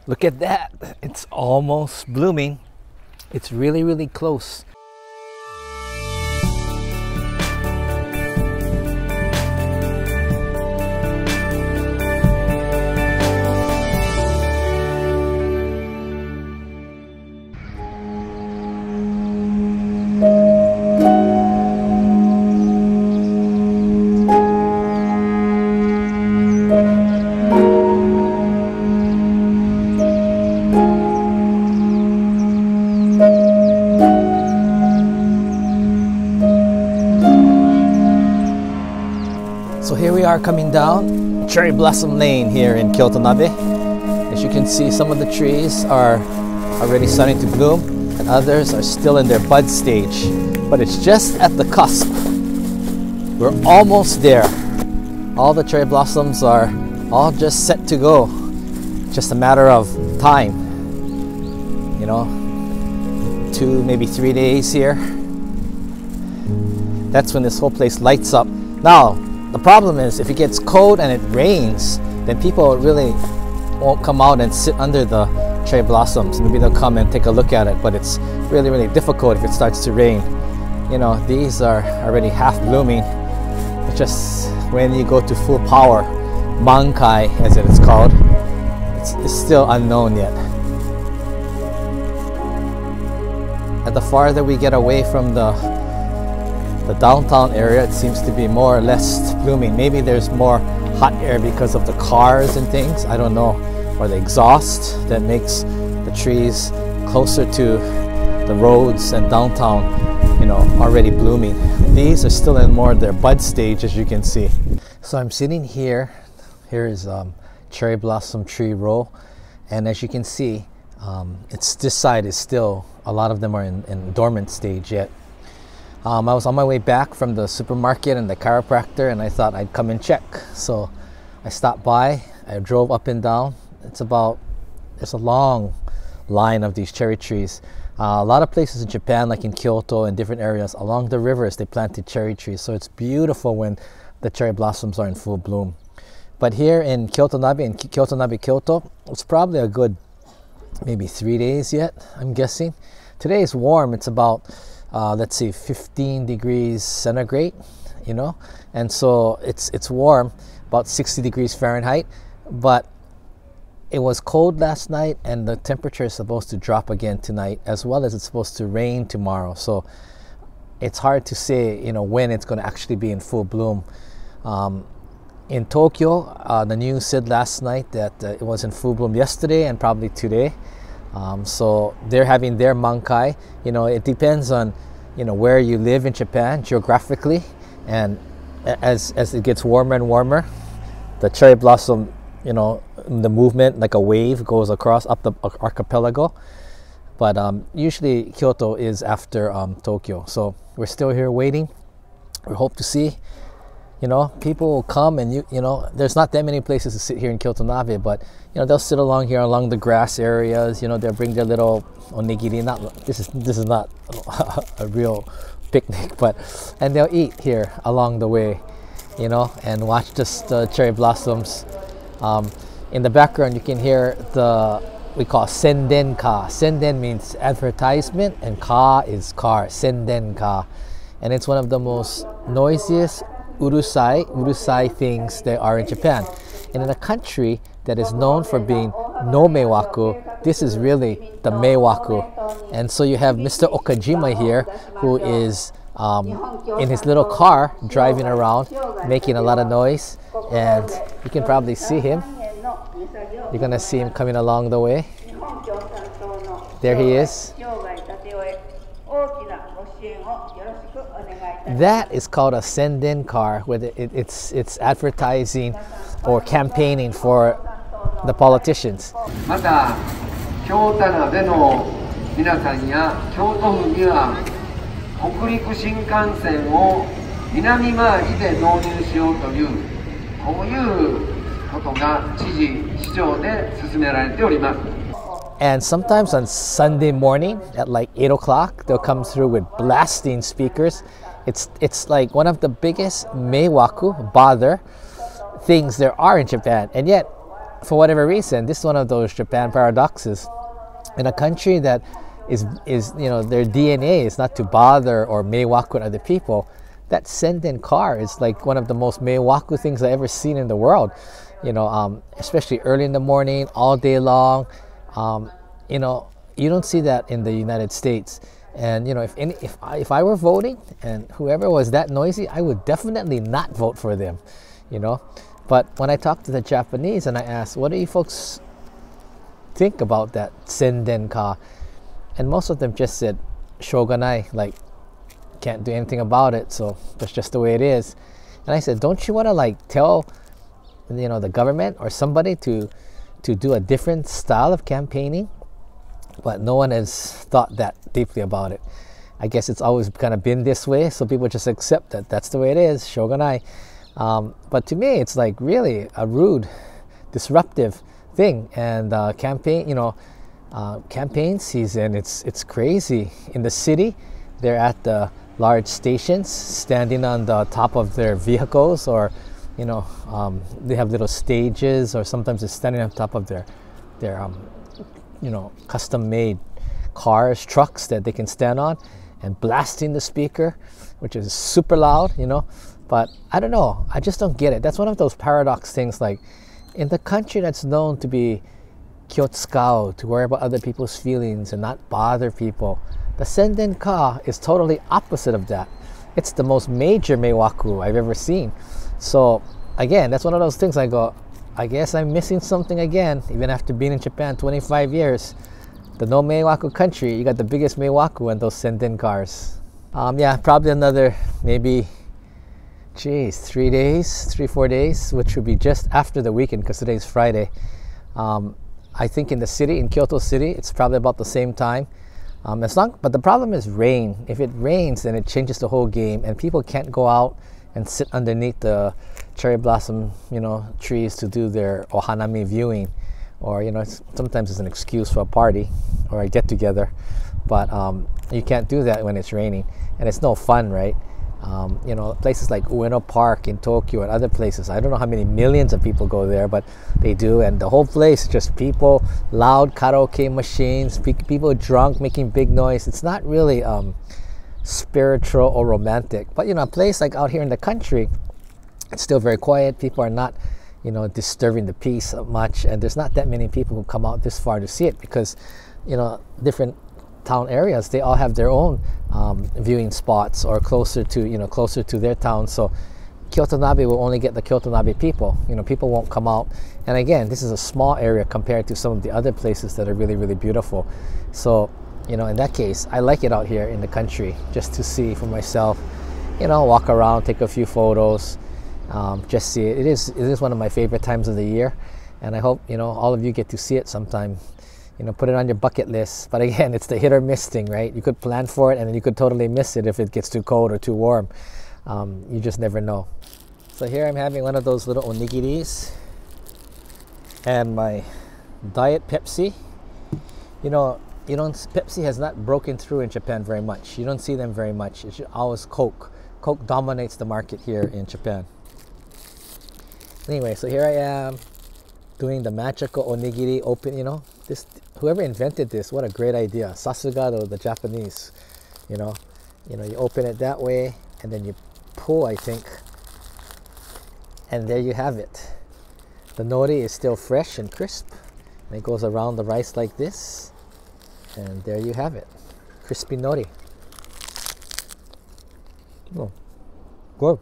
Look at that. It's almost blooming. It's really, really close. So here we are coming down Cherry Blossom Lane here in Kyoto Nabe. As you can see, some of the trees are already starting to bloom and others are still in their bud stage. But it's just at the cusp. We're almost there. All the cherry blossoms are all just set to go. Just a matter of time. You know, 2, maybe 3 days here. That's when this whole place lights up. Now, the problem is if it gets cold and it rains, then people really won't come out and sit under the cherry blossoms. Maybe they'll come and take a look at it, but it's really, really difficult if it starts to rain. You know, these are already half blooming. But just when you go to full power, mankai as it is called, it's still unknown yet. And the farther we get away from the downtown area, it seems to be more or less blooming. Maybe there's more hot air because of the cars and things, I don't know, or the exhaust that makes the trees closer to the roads and downtown, you know, already blooming. These are still in more of their bud stage, as you can see. So I'm sitting here. Here is cherry blossom tree row, and as you can see, it's this side is still, a lot of them are in dormant stage yet. I was on my way back from the supermarket and the chiropractor, and I thought I'd come and check. So I stopped by, I drove up and down. There's a long line of these cherry trees. A lot of places in Japan, like in Kyoto and different areas, along the rivers, they planted cherry trees. So it's beautiful when the cherry blossoms are in full bloom. But here in Kyoto Nabe, Kyoto, it's probably a good maybe 3 days yet, I'm guessing. Today is warm. It's about let's see, 15 degrees centigrade, you know, and so it's warm, about 60 degrees Fahrenheit, but it was cold last night and the temperature is supposed to drop again tonight, as well as it's supposed to rain tomorrow. So it's hard to say, you know, when it's going to actually be in full bloom. In Tokyo, the news said last night that it was in full bloom yesterday and probably today. So they're having their mankai. You know, it depends on, you know, where you live in Japan geographically, and as it gets warmer and warmer, the cherry blossom, you know, the movement like a wave goes across up the archipelago. But usually Kyoto is after Tokyo. So we're still here waiting. We hope to see, you know, people will come, and you know, there's not that many places to sit here in Kyoto Nabe, but you know, they'll sit along here along the grass areas. You know, they'll bring their little onigiri. This is not a real picnic, and they'll eat here along the way, you know, and watch just the cherry blossoms. In the background, you can hear we call senden ka. Senden means advertisement, and ka is car. Senden ka, and it's one of the most noisiest urusai things there are in Japan. And in a country that is known for being no meiwaku, this is really the meiwaku. And so you have Mr. Okajima here, who is in his little car driving around, making a lot of noise, and you can probably see him. You're gonna see him coming along the way. There he is. That is called a senden car, where it's advertising or campaigning for the politicians. また京田辺の皆さんや京都府には北陸新幹線を南回りで導入しようというこういうことが知事市長で進められております。 And sometimes on Sunday morning at like 8 o'clock, they'll come through with blasting speakers. It's like one of the biggest meiwaku, bother things there are in Japan. And yet, for whatever reason, this is one of those Japan paradoxes. In a country that is their DNA is not to bother or meiwaku with other people, that senden car is like one of the most meiwaku things I've ever seen in the world. Especially early in the morning, all day long. You don't see that in the United States. And if I were voting and whoever was that noisy, I would definitely not vote for them. But when I talked to the Japanese and I asked, what do you folks think about that senden ka? And most of them just said, shoganai, like, can't do anything about it, so that's just the way it is. And I said, don't you want to tell the government or somebody to do a different style of campaigning? But no one has thought that deeply about it. I guess it's always kind of been this way, so people just accept that that's the way it is, shoganai. But to me, it's like really a rude, disruptive thing. And campaign season, it's crazy. In the city, they're at the large stations, standing on the top of their vehicles, or they have little stages, or sometimes they're standing on top of their custom-made cars, trucks that they can stand on, and blasting the speaker, which is super loud. But I don't know, I just don't get it. That's one of those paradox things. Like, in the country that's known to be kyotsukao, to worry about other people's feelings and not bother people, the senden ka is totally opposite of that. It's the most major meiwaku I've ever seen. So again, that's one of those things I go, I guess I'm missing something again. Even after being in Japan 25 years, the no meiwaku country, you got the biggest meiwaku on those senden cars. Probably another maybe 3 days, 4 days, which would be just after the weekend, because today's Friday. I think in the city, in Kyoto City, it's probably about the same time. But the problem is rain. If it rains, then it changes the whole game, and people can't go out and sit underneath the cherry blossom, trees to do their ohanami viewing, or sometimes it's an excuse for a party or a get together. But you can't do that when it's raining, and it's no fun, right? Places like Ueno Park in Tokyo and other places, I don't know how many millions of people go there, but they do, and the whole place is just people, loud karaoke machines, people drunk making big noise. It's not really spiritual or romantic. But a place like out here in the country, it's still very quiet. People are not disturbing the peace much, and there's not that many people who come out this far to see it, because different town areas, they all have their own viewing spots, or closer to their town. So Kyoto Nabe will only get the Kyoto Nabe people. People won't come out. And again, this is a small area compared to some of the other places that are really, really beautiful. So in that case, I like it out here in the country, just to see for myself, walk around, take a few photos, just see it. It is one of my favorite times of the year, and I hope all of you get to see it sometime. Put it on your bucket list. But again, it's the hit or miss thing, right? You could plan for it, and then you could totally miss it if it gets too cold or too warm. You just never know. So here I'm having one of those little onigiris and my diet Pepsi. Pepsi has not broken through in Japan very much. You don't see them very much. It's always Coke. Coke dominates the market here in Japan. Anyway, so here I am doing the magical onigiri open. Whoever invented this, what a great idea. Sasuga, the Japanese. You open it that way, and then you pull, I think, and there you have it. The nori is still fresh and crisp, and it goes around the rice like this, and there you have it. Crispy nori. Oh, good.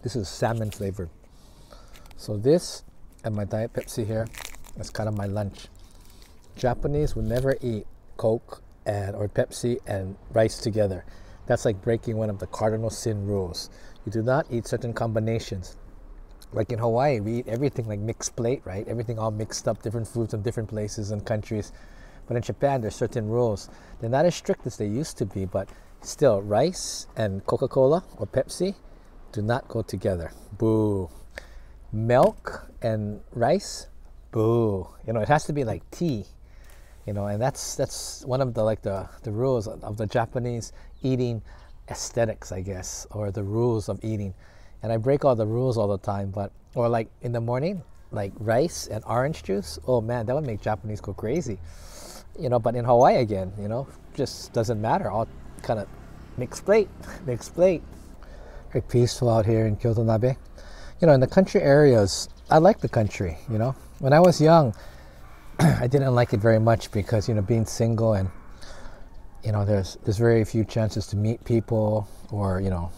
This is salmon flavored. So this and my Diet Pepsi here is kind of my lunch. Japanese would never eat Coke or Pepsi and rice together. That's like breaking one of the cardinal sin rules. You do not eat certain combinations. Like in Hawaii, we eat everything like mixed plate, right? Everything all mixed up, different foods from different places and countries. But in Japan, there's certain rules. They're not as strict as they used to be, but still, rice and Coca-Cola or Pepsi do not go together. Boo. Milk and rice, boo. It has to be like tea. And that's one of the rules of the Japanese eating aesthetics, I guess, or the rules of eating. and I break all the rules all the time. But or like in the morning, like rice and orange juice. Oh man, that would make Japanese go crazy. You know, but in Hawaii again, you know, just doesn't matter. All kind of mixed plate, mixed plate. Very peaceful out here in Kyoto Nabe. You know, in the country areas, I like the country. You know, when I was young, I didn't like it very much because, you know, being single and, you know, there's very few chances to meet people or, you know,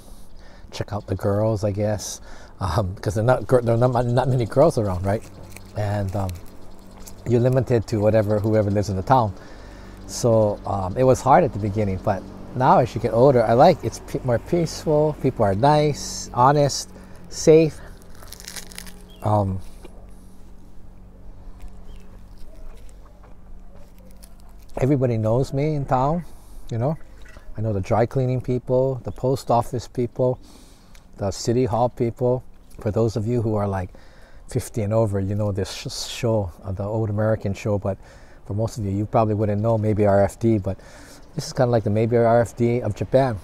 check out the girls, I guess, because there are not many girls around, right? And you're limited to whoever lives in the town. So it was hard at the beginning, but now as you get older, I like it's more peaceful. People are nice, honest, safe. Everybody knows me in town, you know. I know the dry cleaning people, the post office people, the city hall people. For those of you who are like 50 and over, you know this show, the old American show, but for most of you, you probably wouldn't know Maybe RFD, but this is kind of like the Maybe RFD of Japan,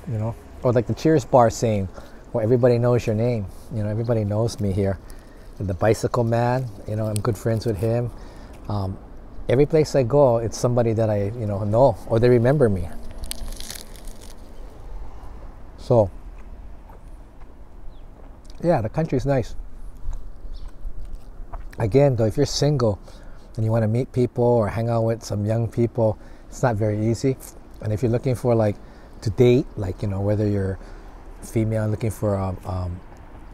you know, or like the Cheers bar saying, where everybody knows your name, you know, everybody knows me here. And the bicycle man, you know, I'm good friends with him. Every place I go, it's somebody that I, you know, or they remember me. So, yeah, the country's nice. Again, though, if you're single and you want to meet people or hang out with some young people, it's not very easy. And if you're looking for like to date, like, you know, whether you're female looking for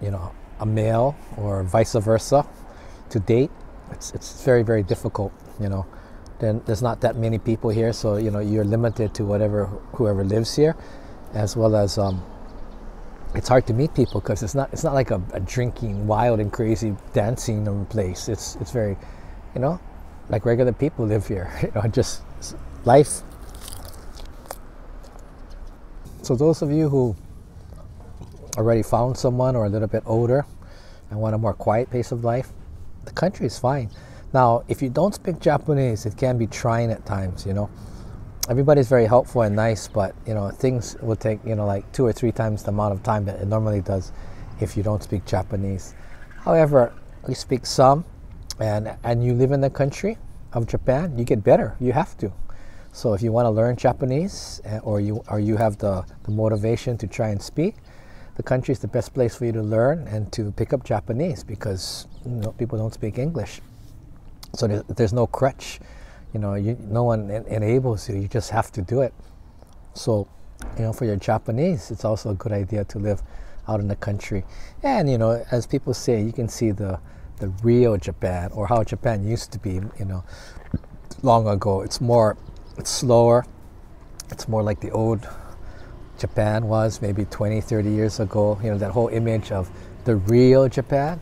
you know, a male or vice versa to date, it's very, very difficult, you know. Then there's not that many people here, so, you know, you're limited to whoever lives here, as well as it's hard to meet people because it's not like a drinking, wild and crazy dancing place. It's very, you know, like regular people live here, you know, just life. So those of you who already found someone or a little bit older and want a more quiet pace of life, the country is fine. Now, if you don't speak Japanese, it can be trying at times, you know. Everybody's very helpful and nice, but, you know, things will take, you know, like 2 or 3 times the amount of time that it normally does if you don't speak Japanese. However, you speak some, and you live in the country of Japan, you get better. You have to. So if you want to learn Japanese, or you have the motivation to try and speak, the country is the best place for you to learn and to pick up Japanese, because, you know, people don't speak English. So there's no crutch, you know, no one enables you. You just have to do it. So, you know, for your Japanese, it's also a good idea to live out in the country. And, you know, as people say, you can see the real Japan, or how Japan used to be, you know, long ago. It's slower. It's more like the old Japan was maybe 20, 30 years ago. You know, that whole image of the real Japan.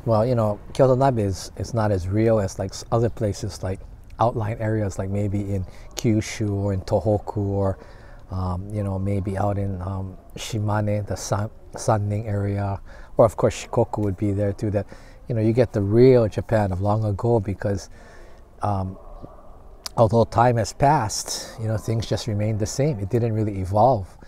Well, you know, Kyoto Nabe is not as real as like other places, like outlying areas, like maybe in Kyushu or in Tohoku, or you know, maybe out in Shimane, the Sannin area, or of course Shikoku would be there too. That, you know, you get the real Japan of long ago, because although time has passed, you know, things just remain the same. It didn't really evolve.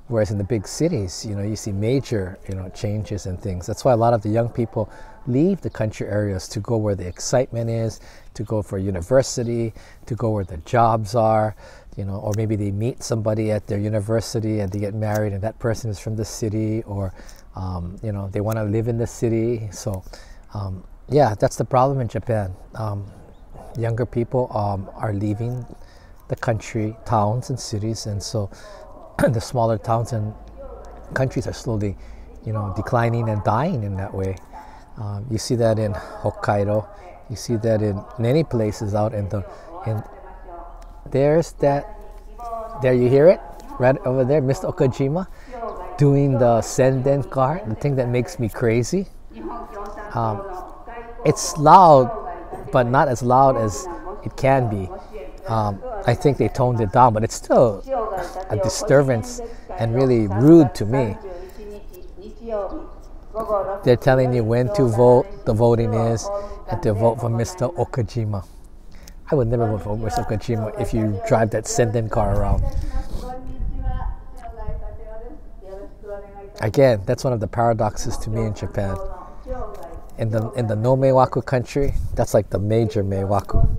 Whereas in the big cities, you know, you see major, you know, changes and things. That's why a lot of the young people leave the country areas to go where the excitement is, to go for university, to go where the jobs are, you know, or maybe they meet somebody at their university and they get married and that person is from the city, or, you know, they want to live in the city. So, yeah, that's the problem in Japan. Younger people are leaving the country, towns and cities, and so the smaller towns and countries are slowly, you know, declining and dying in that way. You see that in Hokkaido. You see that in many places out in there's that, there you hear it, right over there, Mr. Okajima doing the senden car, the thing that makes me crazy. It's loud, but not as loud as it can be. I think they toned it down, but it's still a disturbance and really rude to me. They're telling you when to vote, the voting is, and to vote for Mr. Okajima. I would never vote for Mr. Okajima if you drive that senden car around. Again, that's one of the paradoxes to me in Japan. In the no Meiwaku country, that's like the major Meiwaku.